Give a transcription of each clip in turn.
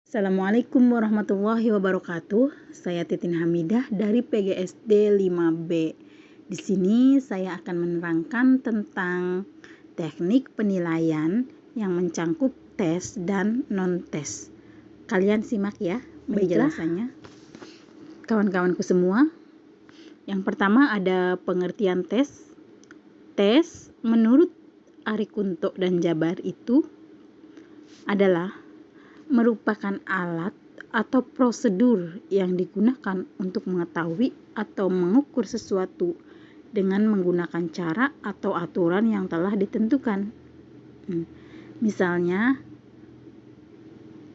Assalamualaikum warahmatullahi wabarakatuh. Saya Titin Hamidah dari PGSD 5B. Di sini saya akan menerangkan tentang teknik penilaian yang mencangkup tes dan non-tes. Kalian simak ya penjelasannya. Kawan-kawanku semua. Yang pertama ada pengertian tes. Tes menurut Ari Kunto dan Jabar itu adalah merupakan alat atau prosedur yang digunakan untuk mengetahui atau mengukur sesuatu dengan menggunakan cara atau aturan yang telah ditentukan. Misalnya,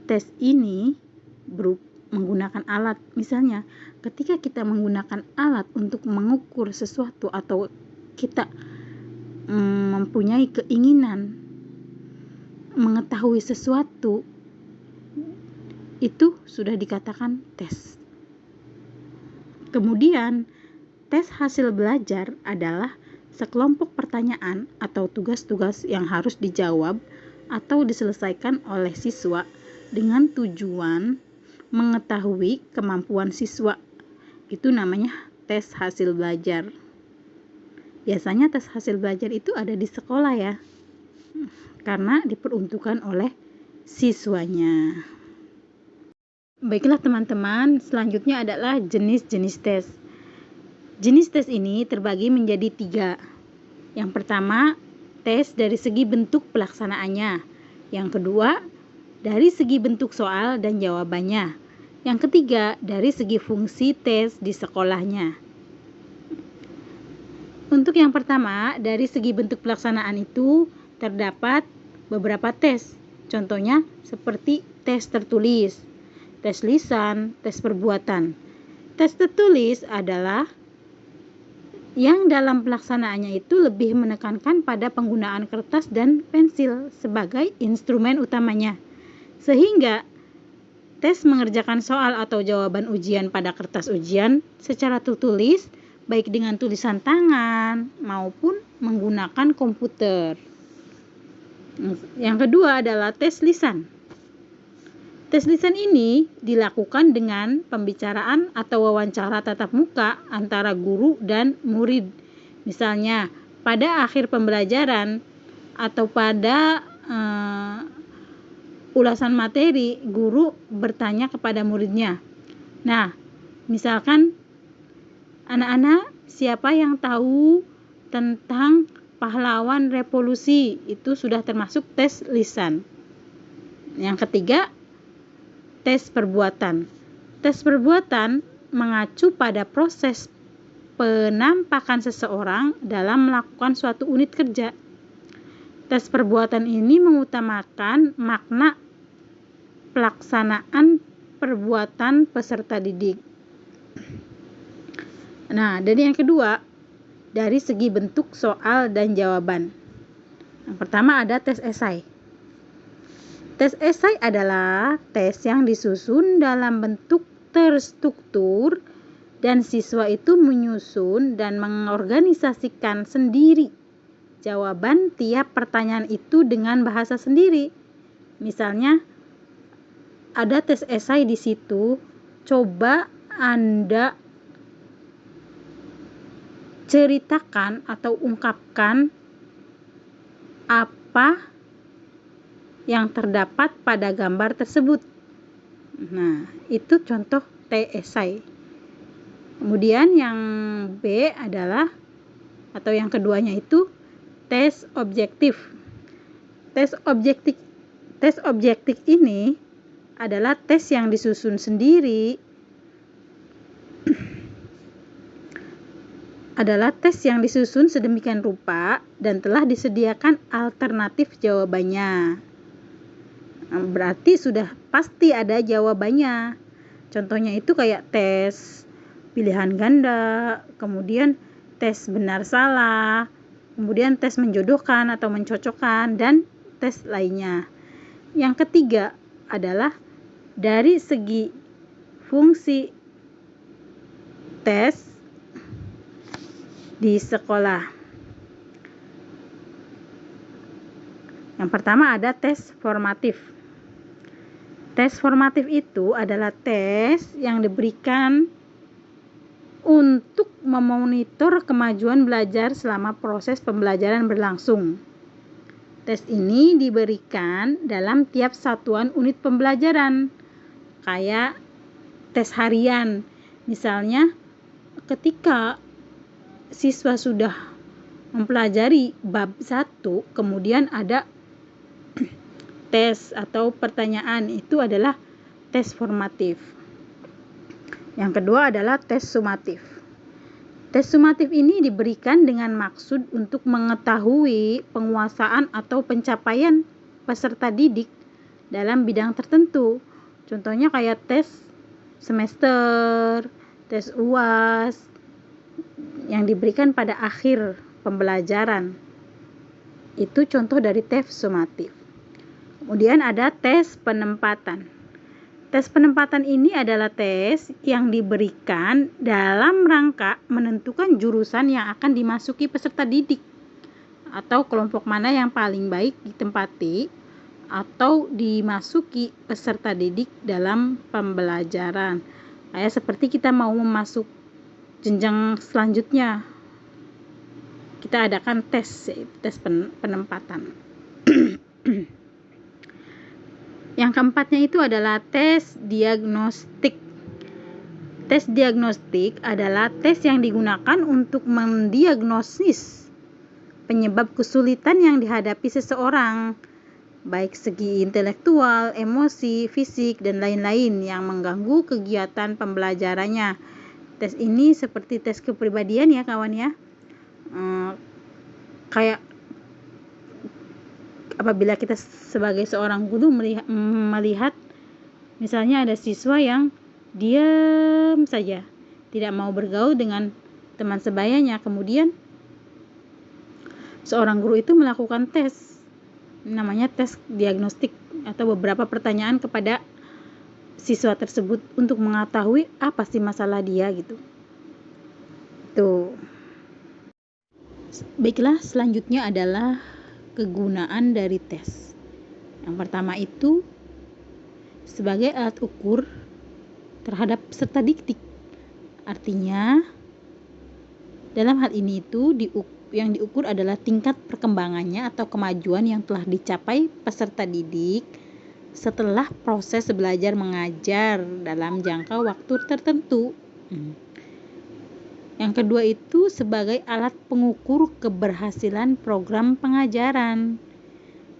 tes ini menggunakan alat. Misalnya, ketika kita menggunakan alat untuk mengukur sesuatu atau kita mempunyai keinginan mengetahui sesuatu, itu sudah dikatakan tes. Kemudian, tes hasil belajar adalah sekelompok pertanyaan atau tugas-tugas yang harus dijawab atau diselesaikan oleh siswa dengan tujuan mengetahui kemampuan siswa. Itu namanya tes hasil belajar. Biasanya tes hasil belajar itu ada di sekolah ya, karena diperuntukkan oleh siswanya. Baiklah teman-teman, selanjutnya adalah jenis-jenis tes. Jenis tes ini terbagi menjadi 3. Yang pertama, tes dari segi bentuk pelaksanaannya. Yang kedua, dari segi bentuk soal dan jawabannya. Yang ketiga, dari segi fungsi tes di sekolahnya. Untuk yang pertama, dari segi bentuk pelaksanaan itu terdapat beberapa tes. Contohnya seperti tes tertulis, tes lisan, tes perbuatan. Tes tertulis adalah yang dalam pelaksanaannya itu lebih menekankan pada penggunaan kertas dan pensil sebagai instrumen utamanya. Sehingga tes mengerjakan soal atau jawaban ujian pada kertas ujian secara tertulis, baik dengan tulisan tangan maupun menggunakan komputer. Yang kedua adalah tes lisan. Tes lisan ini dilakukan dengan pembicaraan atau wawancara tatap muka antara guru dan murid. Misalnya, pada akhir pembelajaran atau pada ulasan materi, guru bertanya kepada muridnya. Nah, misalkan, anak-anak, siapa yang tahu tentang pahlawan revolusi? Itu sudah termasuk tes lisan. Yang ketiga, tes perbuatan. Tes perbuatan mengacu pada proses penampakan seseorang dalam melakukan suatu unit kerja. Tes perbuatan ini mengutamakan makna pelaksanaan perbuatan peserta didik. Nah, dan yang kedua, dari segi bentuk soal dan jawaban. Yang pertama ada tes esai. Tes esai adalah tes yang disusun dalam bentuk terstruktur dan siswa itu menyusun dan mengorganisasikan sendiri jawaban tiap pertanyaan itu dengan bahasa sendiri. Misalnya, ada tes esai di situ, coba Anda ceritakan atau ungkapkan apa yang terdapat pada gambar tersebut. Nah, itu contoh tes esai. Kemudian yang B adalah, atau yang keduanya itu, tes objektif. Tes objektif ini adalah tes yang disusun sendiri. Adalah tes yang disusun sedemikian rupa dan telah disediakan alternatif jawabannya. Berarti sudah pasti ada jawabannya. Contohnya itu kayak tes pilihan ganda, kemudian tes benar salah, kemudian tes menjodohkan atau mencocokkan, dan tes lainnya. Yang ketiga adalah dari segi fungsi tes di sekolah. Yang pertama ada tes formatif. Tes formatif itu adalah tes yang diberikan untuk memonitor kemajuan belajar selama proses pembelajaran berlangsung. Tes ini diberikan dalam tiap satuan unit pembelajaran, kayak tes harian. Misalnya, ketika siswa sudah mempelajari bab 1, kemudian ada tes atau pertanyaan, itu adalah tes formatif. Yang kedua adalah tes sumatif. Tes sumatif ini diberikan dengan maksud untuk mengetahui penguasaan atau pencapaian peserta didik dalam bidang tertentu. Contohnya kayak tes semester, tes UAS yang diberikan pada akhir pembelajaran. Itu contoh dari tes sumatif. Kemudian ada tes penempatan. Tes penempatan ini adalah tes yang diberikan dalam rangka menentukan jurusan yang akan dimasuki peserta didik atau kelompok mana yang paling baik ditempati atau dimasuki peserta didik dalam pembelajaran. Kayak seperti kita mau masuk jenjang selanjutnya, kita adakan tes penempatan. Yang keempatnya itu adalah tes diagnostik. Tes diagnostik adalah tes yang digunakan untuk mendiagnosis penyebab kesulitan yang dihadapi seseorang, baik segi intelektual, emosi, fisik, dan lain-lain yang mengganggu kegiatan pembelajarannya. Tes ini seperti tes kepribadian ya kawan ya. Kayak apabila kita sebagai seorang guru melihat misalnya ada siswa yang diam saja, tidak mau bergaul dengan teman sebayanya, kemudian seorang guru itu melakukan tes, namanya tes diagnostik, atau beberapa pertanyaan kepada siswa tersebut untuk mengetahui apa sih masalah dia gitu. Tuh. Baiklah, selanjutnya adalah kegunaan dari tes. Yang pertama itu sebagai alat ukur terhadap peserta didik. Artinya dalam hal ini itu yang diukur adalah tingkat perkembangannya atau kemajuan yang telah dicapai peserta didik setelah proses belajar mengajar dalam jangka waktu tertentu. Yang kedua itu sebagai alat pengukur keberhasilan program pengajaran.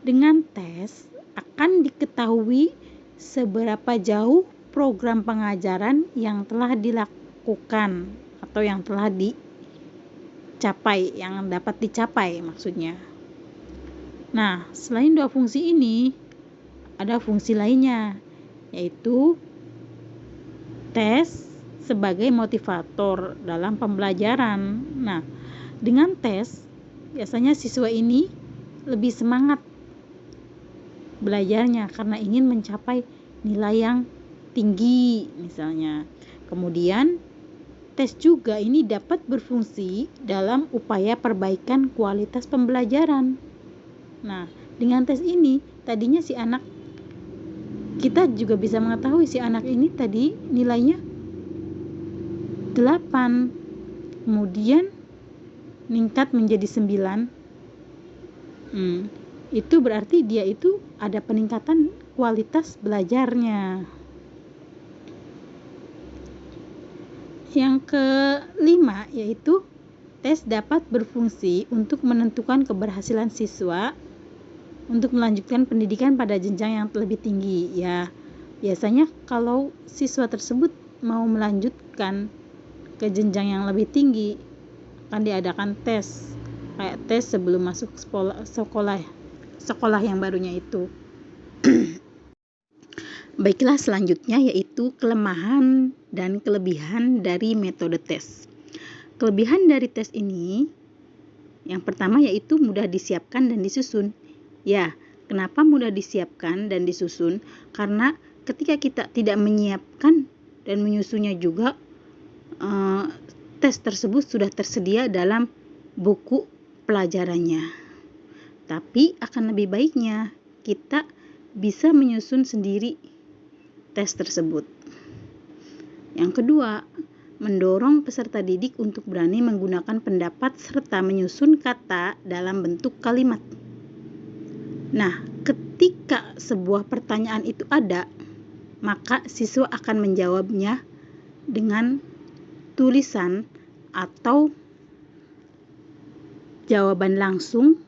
Dengan tes akan diketahui seberapa jauh program pengajaran yang telah dilakukan atau yang telah dicapai, yang dapat dicapai maksudnya. Nah, selain dua fungsi ini, ada fungsi lainnya, yaitu tes sebagai motivator dalam pembelajaran. Nah, dengan tes, biasanya siswa ini lebih semangat belajarnya karena ingin mencapai nilai yang tinggi misalnya. Kemudian, tes juga ini dapat berfungsi dalam upaya perbaikan kualitas pembelajaran. Nah, dengan tes ini, tadinya si anak, kita juga bisa mengetahui si anak ini tadi nilainya 8, kemudian meningkat menjadi 9. Itu berarti dia itu ada peningkatan kualitas belajarnya. Yang kelima yaitu tes dapat berfungsi untuk menentukan keberhasilan siswa untuk melanjutkan pendidikan pada jenjang yang lebih tinggi. Ya, biasanya kalau siswa tersebut mau melanjutkan ke jenjang yang lebih tinggi akan diadakan tes, kayak tes sebelum masuk sekolah yang barunya itu. Baiklah, selanjutnya yaitu kelemahan dan kelebihan dari metode tes. Kelebihan dari tes ini yang pertama yaitu mudah disiapkan dan disusun. Ya, kenapa mudah disiapkan dan disusun? Karena ketika kita tidak menyiapkan dan menyusunnya juga, tes tersebut sudah tersedia dalam buku pelajarannya. Tapi akan lebih baiknya kita bisa menyusun sendiri tes tersebut. Yang kedua, mendorong peserta didik untuk berani menggunakan pendapat serta menyusun kata dalam bentuk kalimat. Nah, ketika sebuah pertanyaan itu ada, maka siswa akan menjawabnya dengan tulisan atau jawaban langsung.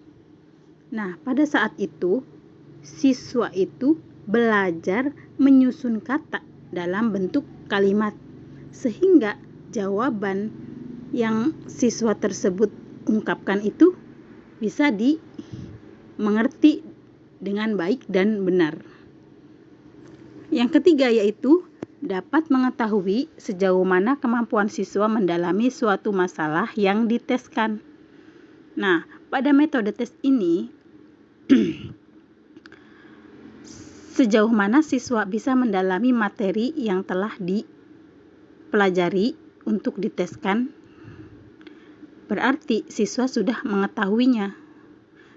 Nah, pada saat itu siswa itu belajar menyusun kata dalam bentuk kalimat sehingga jawaban yang siswa tersebut ungkapkan itu bisa dimengerti dengan baik dan benar. Yang ketiga yaitu dapat mengetahui sejauh mana kemampuan siswa mendalami suatu masalah yang diteskan. Nah, pada metode tes ini sejauh mana siswa bisa mendalami materi yang telah dipelajari untuk diteskan, berarti siswa sudah mengetahuinya,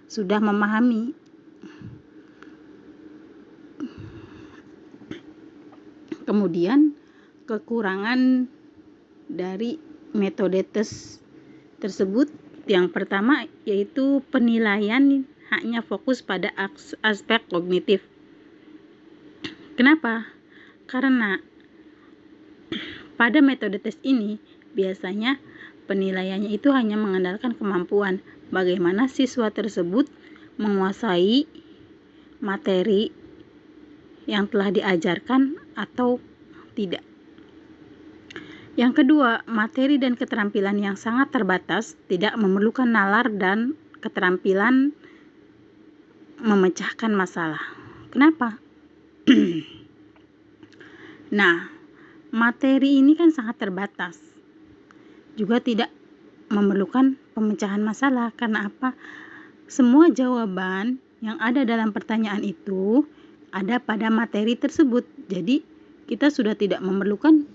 sudah memahami. Kemudian kekurangan dari metode tes tersebut yang pertama yaitu penilaian hanya fokus pada aspek kognitif. Kenapa? Karena pada metode tes ini biasanya penilaiannya itu hanya mengandalkan kemampuan bagaimana siswa tersebut menguasai materi yang telah diajarkan atau tidak. Yang kedua, materi dan keterampilan yang sangat terbatas tidak memerlukan nalar dan keterampilan memecahkan masalah. Kenapa? Nah, materi ini kan sangat terbatas. Juga tidak memerlukan pemecahan masalah. Karena apa? Semua jawaban yang ada dalam pertanyaan itu ada pada materi tersebut. Jadi, kita sudah tidak memerlukan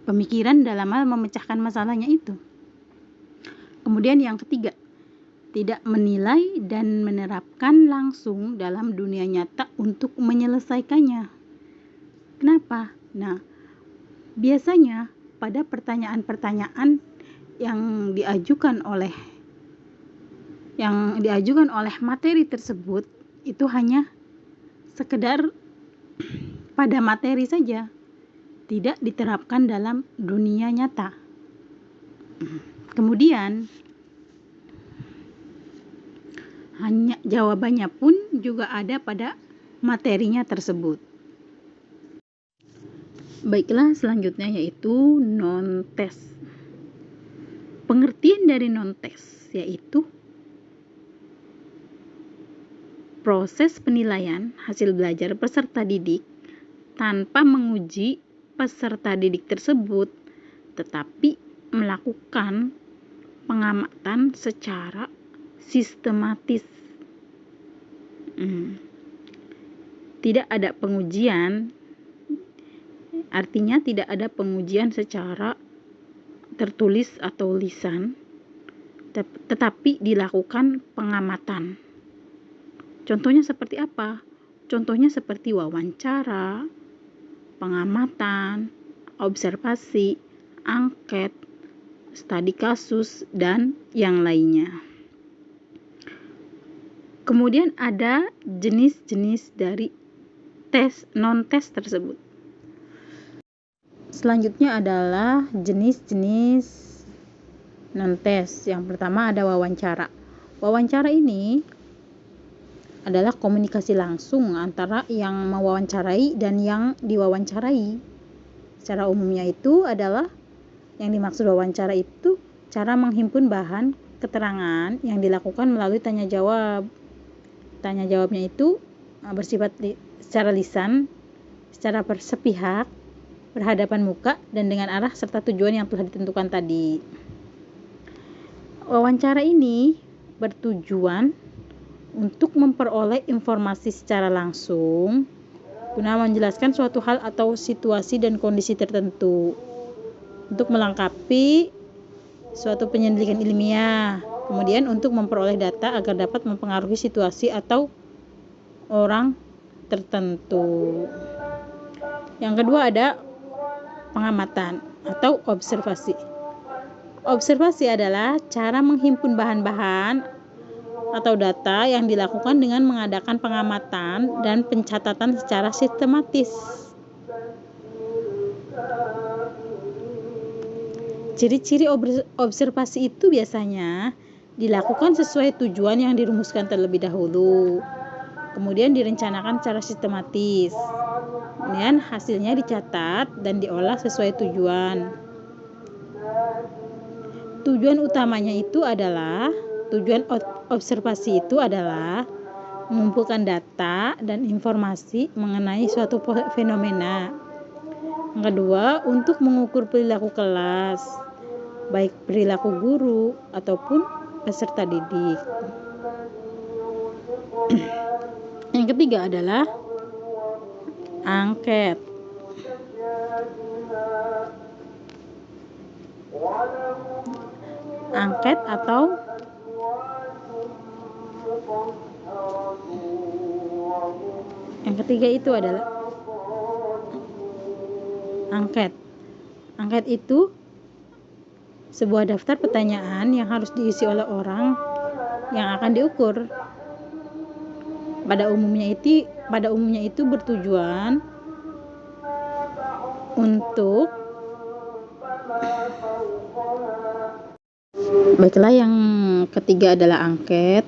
pemikiran dalam hal memecahkan masalahnya itu. Kemudian yang ketiga, tidak menilai dan menerapkan langsung dalam dunia nyata untuk menyelesaikannya. Kenapa? Nah, biasanya pada pertanyaan-pertanyaan yang diajukan oleh materi tersebut itu hanya sekedar pada materi saja, tidak diterapkan dalam dunia nyata. Kemudian hanya jawabannya pun juga ada pada materinya tersebut. Baiklah, selanjutnya yaitu non-tes. Pengertian dari non-tes yaitu proses penilaian hasil belajar peserta didik tanpa menguji peserta didik tersebut, tetapi melakukan pengamatan secara sistematis. Tidak ada pengujian, artinya tidak ada pengujian secara tertulis atau lisan, tetapi dilakukan pengamatan. Contohnya seperti apa? Contohnya seperti wawancara, pengamatan, observasi, angket, studi kasus, dan yang lainnya. Kemudian ada jenis-jenis dari non-tes tersebut. Selanjutnya adalah jenis-jenis non-tes. Yang pertama ada wawancara. Wawancara ini adalah komunikasi langsung antara yang mewawancarai dan yang diwawancarai. Secara umumnya itu adalah yang dimaksud wawancara itu cara menghimpun bahan keterangan yang dilakukan melalui tanya jawab. Tanya jawabnya itu bersifat secara lisan, secara bersepihak, berhadapan muka, dan dengan arah serta tujuan yang telah ditentukan tadi. Wawancara ini bertujuan untuk memperoleh informasi secara langsung guna menjelaskan suatu hal atau situasi dan kondisi tertentu untuk melengkapi suatu penyelidikan ilmiah, kemudian untuk memperoleh data agar dapat mempengaruhi situasi atau orang tertentu. Yang kedua ada pengamatan atau observasi. Observasi adalah cara menghimpun bahan-bahan atau data yang dilakukan dengan mengadakan pengamatan dan pencatatan secara sistematis. Ciri-ciri observasi itu biasanya dilakukan sesuai tujuan yang dirumuskan terlebih dahulu, kemudian direncanakan secara sistematis, kemudian hasilnya dicatat dan diolah sesuai tujuan. Tujuan observasi itu adalah mengumpulkan data dan informasi mengenai suatu fenomena. Yang kedua, untuk mengukur perilaku kelas, baik perilaku guru ataupun peserta didik. Yang ketiga adalah angket. Angket atau yang ketiga itu adalah angket. Angket itu sebuah daftar pertanyaan yang harus diisi oleh orang yang akan diukur. Pada umumnya itu bertujuan untuk baiklah, yang ketiga adalah angket.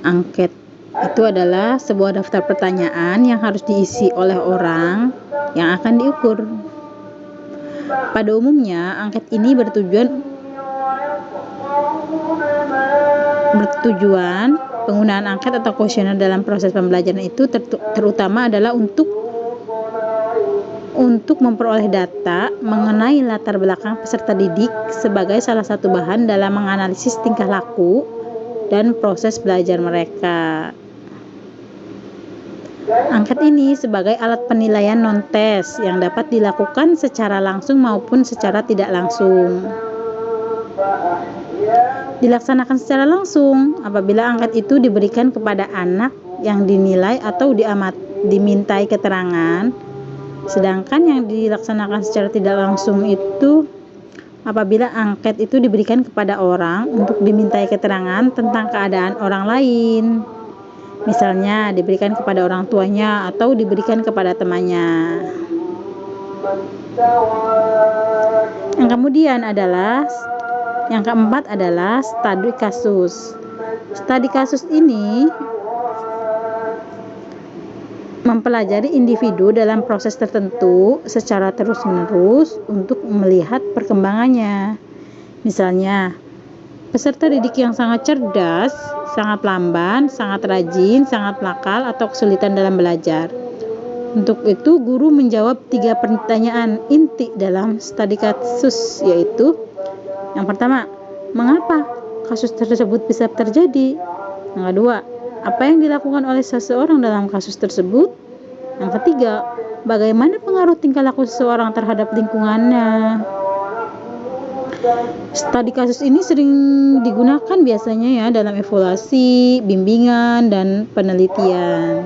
Angket itu adalah sebuah daftar pertanyaan yang harus diisi oleh orang yang akan diukur. Pada umumnya, angket ini bertujuan penggunaan angket atau kuesioner dalam proses pembelajaran itu terutama adalah untuk memperoleh data mengenai latar belakang peserta didik sebagai salah satu bahan dalam menganalisis tingkah laku dan proses belajar mereka. Angket ini sebagai alat penilaian non-tes yang dapat dilakukan secara langsung maupun secara tidak langsung. Dilaksanakan secara langsung apabila angket itu diberikan kepada anak yang dinilai atau dimintai keterangan, sedangkan yang dilaksanakan secara tidak langsung itu apabila angket itu diberikan kepada orang untuk dimintai keterangan tentang keadaan orang lain. Misalnya diberikan kepada orang tuanya atau diberikan kepada temannya. Yang keempat adalah studi kasus. Studi kasus ini mempelajari individu dalam proses tertentu secara terus-menerus untuk melihat perkembangannya. Misalnya, peserta didik yang sangat cerdas, sangat lamban, sangat rajin, sangat nakal, atau kesulitan dalam belajar. Untuk itu, guru menjawab 3 pertanyaan inti dalam studi kasus, yaitu yang pertama, mengapa kasus tersebut bisa terjadi? Yang kedua, apa yang dilakukan oleh seseorang dalam kasus tersebut? Yang ketiga, bagaimana pengaruh tingkah laku seseorang terhadap lingkungannya? Studi kasus ini sering digunakan biasanya dalam evaluasi, bimbingan, dan penelitian.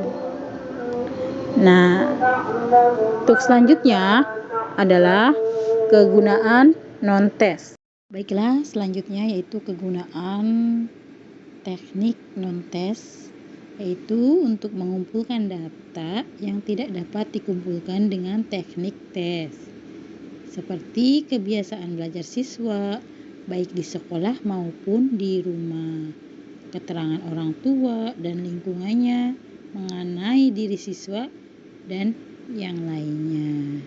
Nah, untuk selanjutnya adalah kegunaan non-tes. Baiklah, selanjutnya yaitu kegunaan teknik non-tes, yaitu untuk mengumpulkan data yang tidak dapat dikumpulkan dengan teknik tes, seperti kebiasaan belajar siswa, baik di sekolah maupun di rumah, keterangan orang tua dan lingkungannya mengenai diri siswa, dan yang lainnya.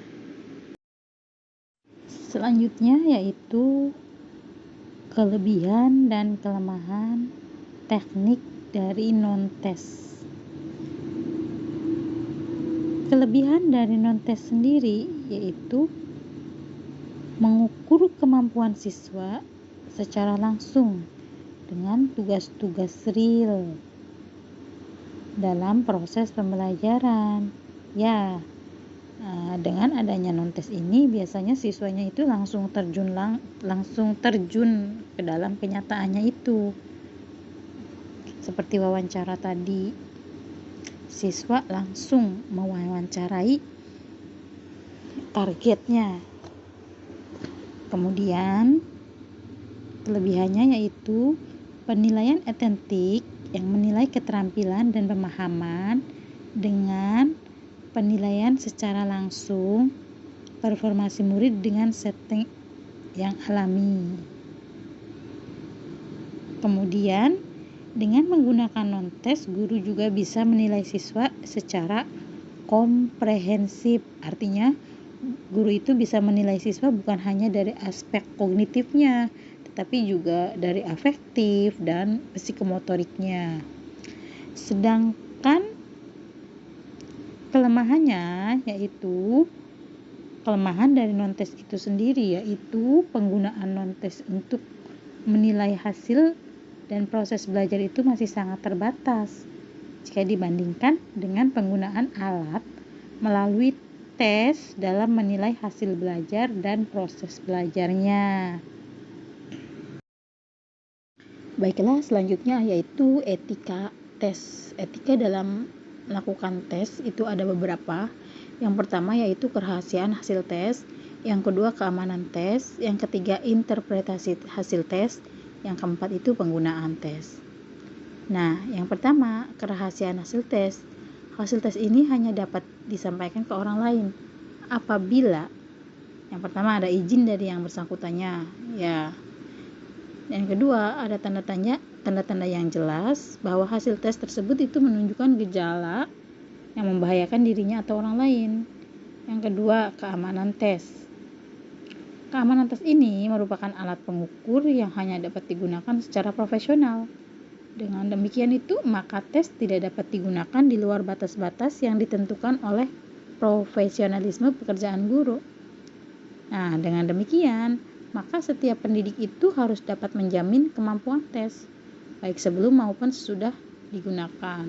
Selanjutnya yaitu kelebihan dan kelemahan teknik dari non-tes. Kelebihan dari non-tes sendiri yaitu mengukur kemampuan siswa secara langsung dengan tugas-tugas real dalam proses pembelajaran. Dengan adanya non-tes ini biasanya siswanya itu langsung terjun ke dalam kenyataannya itu. Seperti wawancara tadi, siswa langsung mewawancarai targetnya. Kemudian kelebihannya yaitu penilaian otentik yang menilai keterampilan dan pemahaman dengan penilaian secara langsung performasi murid dengan setting yang alami. Kemudian dengan menggunakan non-tes, guru juga bisa menilai siswa secara komprehensif. Artinya guru itu bisa menilai siswa bukan hanya dari aspek kognitifnya, tetapi juga dari afektif dan psikomotoriknya. Sedangkan kelemahannya yaitu kelemahan dari non-tes itu sendiri, yaitu penggunaan non-tes untuk menilai hasil dan proses belajar itu masih sangat terbatas jika dibandingkan dengan penggunaan alat melalui tes dalam menilai hasil belajar dan proses belajarnya. Baiklah, selanjutnya yaitu etika tes. Etika dalam melakukan tes itu ada beberapa. Yang pertama yaitu kerahasiaan hasil tes, yang kedua keamanan tes, yang ketiga interpretasi hasil tes, yang keempat itu penggunaan tes. Nah, yang pertama kerahasiaan hasil tes. Hasil tes ini hanya dapat disampaikan ke orang lain apabila yang pertama ada izin dari yang bersangkutannya, ya. Yang kedua ada tanda-tanda yang jelas bahwa hasil tes tersebut itu menunjukkan gejala yang membahayakan dirinya atau orang lain. Yang kedua, keamanan tes. Keamanan tes ini merupakan alat pengukur yang hanya dapat digunakan secara profesional. Dengan demikian itu, maka tes tidak dapat digunakan di luar batas-batas yang ditentukan oleh profesionalisme pekerjaan guru. Nah, dengan demikian, maka setiap pendidik itu harus dapat menjamin kemampuan tes, baik sebelum maupun sesudah digunakan.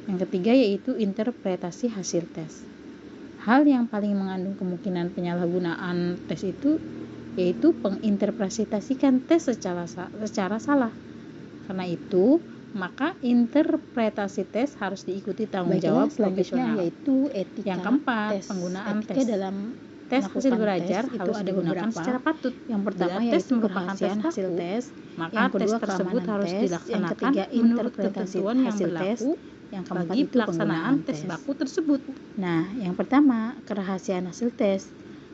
Yang ketiga yaitu interpretasi hasil tes. Hal yang paling mengandung kemungkinan penyalahgunaan tes itu yaitu penginterpretasikan tes secara salah. Karena itu, maka interpretasi tes harus diikuti tanggung jawab profesional. Yaitu etika. Yang keempat, tes. Penggunaan etika tes. Dalam tes hasil belajar tes harus digunakan secara patut. Yang pertama yaitu kerahasiaan hasil tes, maka tes tersebut harus dilaksanakan menurut ketentuan yang berlaku bagi pelaksanaan tes baku tersebut. Nah, yang pertama kerahasiaan hasil tes.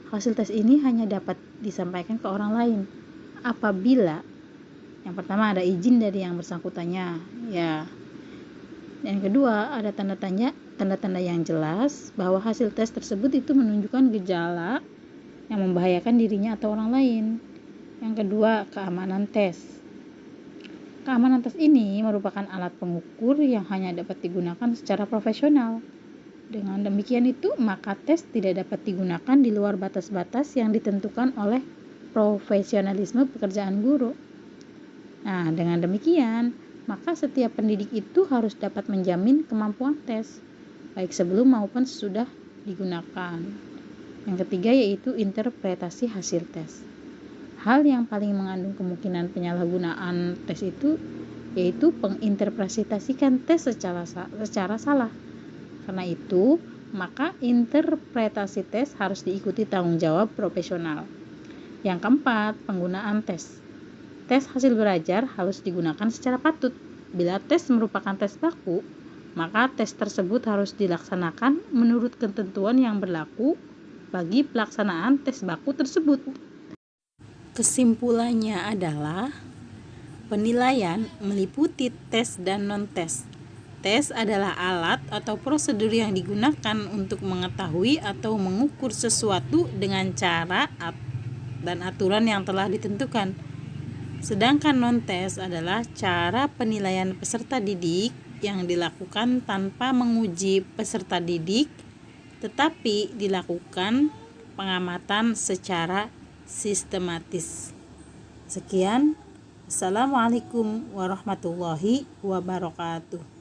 Hasil tes ini hanya dapat disampaikan ke orang lain apabila yang pertama ada izin dari yang bersangkutannya, ya. Yang kedua ada tanda-tanda yang jelas bahwa hasil tes tersebut itu menunjukkan gejala yang membahayakan dirinya atau orang lain. Yang kedua, keamanan tes. Keamanan tes ini merupakan alat pengukur yang hanya dapat digunakan secara profesional. Dengan demikian itu, maka tes tidak dapat digunakan di luar batas-batas yang ditentukan oleh profesionalisme pekerjaan guru. Nah, dengan demikian, maka setiap pendidik itu harus dapat menjamin kemampuan tes, baik sebelum maupun sesudah digunakan. Yang ketiga yaitu interpretasi hasil tes. Hal yang paling mengandung kemungkinan penyalahgunaan tes itu yaitu penginterpretasikan tes secara salah. Karena itu, maka interpretasi tes harus diikuti tanggung jawab profesional. Yang keempat, penggunaan tes. Tes hasil belajar harus digunakan secara patut. Bila tes merupakan tes baku, maka tes tersebut harus dilaksanakan menurut ketentuan yang berlaku bagi pelaksanaan tes baku tersebut. Kesimpulannya adalah penilaian meliputi tes dan non-tes. Tes adalah alat atau prosedur yang digunakan untuk mengetahui atau mengukur sesuatu dengan cara dan aturan yang telah ditentukan. Sedangkan non-tes adalah cara penilaian peserta didik yang dilakukan tanpa menguji peserta didik, tetapi dilakukan pengamatan secara sistematis. Sekian. Assalamualaikum warahmatullahi wabarakatuh.